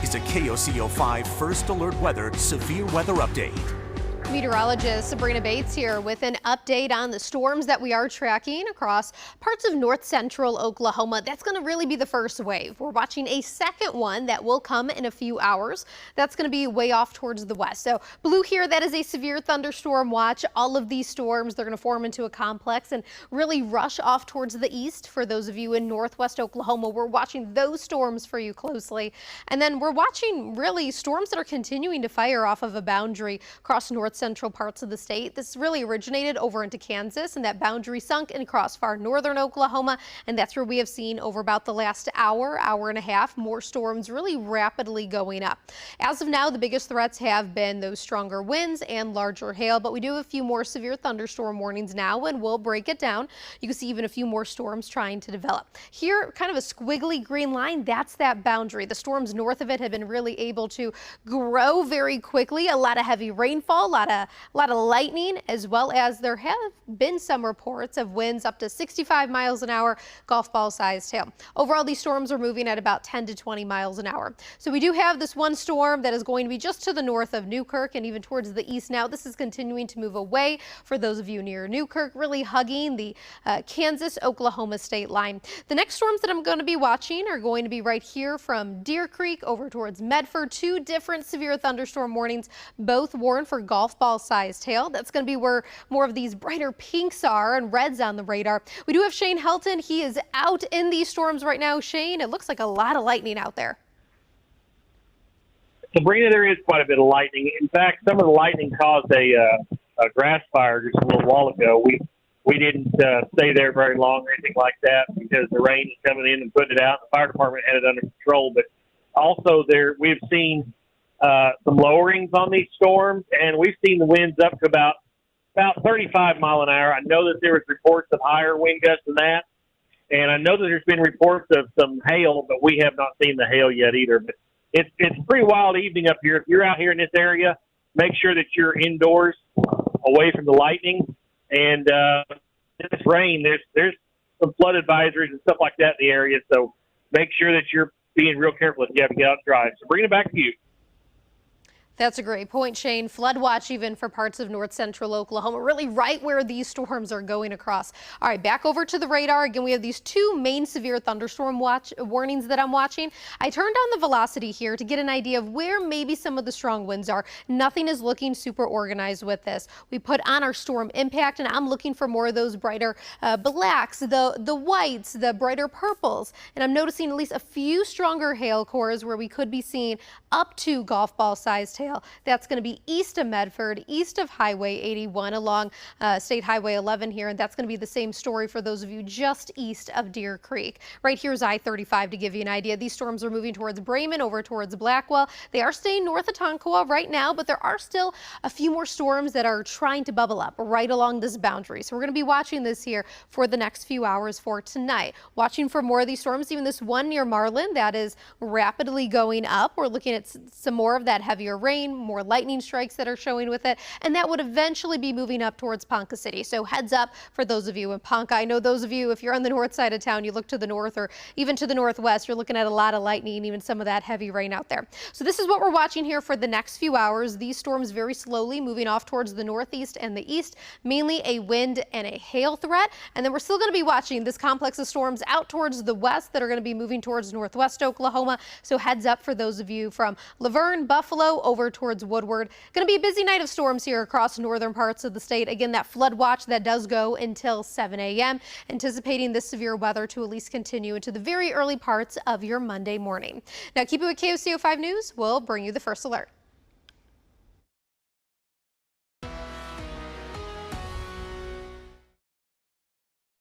is a KOCO 5 First Alert Weather Severe Weather Update. Meteorologist Sabrina Bates here with an update on the storms that we are tracking across parts of north central Oklahoma. That's going to really be the first wave. We're watching a second one that will come in a few hours. That's going to be way off towards the west. So blue here, that is a severe thunderstorm watch. All of these storms, they're going to form into a complex and really rush off towards the east. For those of you in northwest Oklahoma, we're watching those storms for you closely. And then we're watching really storms that are continuing to fire off of a boundary across north central parts of the state. This really originated over into Kansas, and that boundary sunk and across far northern Oklahoma, and that's where we have seen over about the last hour and a half more storms really rapidly going up. As of now, the biggest threats have been those stronger winds and larger hail, but we do have a few more severe thunderstorm warnings now, and we'll break it down. You can see even a few more storms trying to develop. Here, kind of a squiggly green line, that's that boundary. The storms north of it have been really able to grow very quickly. A lot of heavy rainfall, a lot of lightning, as well as there have been some reports of winds up to 65 miles an hour, golf ball sized hail. Overall, these storms are moving at about 10 to 20 miles an hour. So we do have this one storm that is going to be just to the north of Newkirk and even towards the east now. This is continuing to move away for those of you near Newkirk, really hugging the Kansas-Oklahoma state line. The next storms that I'm going to be watching are going to be right here from Deer Creek over towards Medford. Two different severe thunderstorm warnings, both warn for golf ball sized hail. That's going to be where more of these brighter pinks are and reds on the radar. We do have Shane Helton. He is out in these storms right now. Shane, it looks like a lot of lightning out there. Sabrina, there is quite a bit of lightning. In fact, some of the lightning caused a grass fire just a little while ago. We didn't stay there very long or anything like that because the rain is coming in and putting it out. The fire department had it under control, but also we've seen some lowerings on these storms, and we've seen the winds up to about 35 mile an hour. I know that there was reports of higher wind gusts than that, and I know that there's been reports of some hail, but we have not seen the hail yet either. But it's a pretty wild evening up here. If you're out here in this area, make sure that you're indoors, away from the lightning, and this rain. There's some flood advisories and stuff like that in the area, so make sure that you're being real careful if you have to get out and drive. So bring it back to you. That's a great point, Shane. Flood watch even for parts of north central Oklahoma, really right where these storms are going across. All right, back over to the radar. Again, we have these two main severe thunderstorm warnings that I'm watching. I turned on the velocity here to get an idea of where maybe some of the strong winds are. Nothing is looking super organized with this. We put on our storm impact, and I'm looking for more of those brighter blacks, the whites, the brighter purples. And I'm noticing at least a few stronger hail cores where we could be seeing up to golf ball sized hail. That's going to be east of Medford, east of Highway 81 along State Highway 11 here, and that's going to be the same story for those of you just east of Deer Creek. Right here is I-35 to give you an idea. These storms are moving towards Bremen, over towards Blackwell. They are staying north of Tonkawa right now, but there are still a few more storms that are trying to bubble up right along this boundary. So we're going to be watching this here for the next few hours for tonight. Watching for more of these storms, even this one near Marlin that is rapidly going up. We're looking at some more of that heavier rain, more lightning strikes that are showing with it, and that would eventually be moving up towards Ponca City. So heads up for those of you in Ponca. I know those of you, if you're on the north side of town, you look to the north or even to the northwest, you're looking at a lot of lightning, even some of that heavy rain out there. So this is what we're watching here for the next few hours. These storms very slowly moving off towards the northeast and the east, mainly a wind and a hail threat. And then we're still going to be watching this complex of storms out towards the west that are going to be moving towards northwest Oklahoma. So heads up for those of you from Laverne, Buffalo, over towards Woodward. Going to be a busy night of storms here across northern parts of the state. Again, that flood watch that does go until 7 a.m. Anticipating this severe weather to at least continue into the very early parts of your Monday morning. Now keep it with KOCO 5 News. We'll bring you the first alert.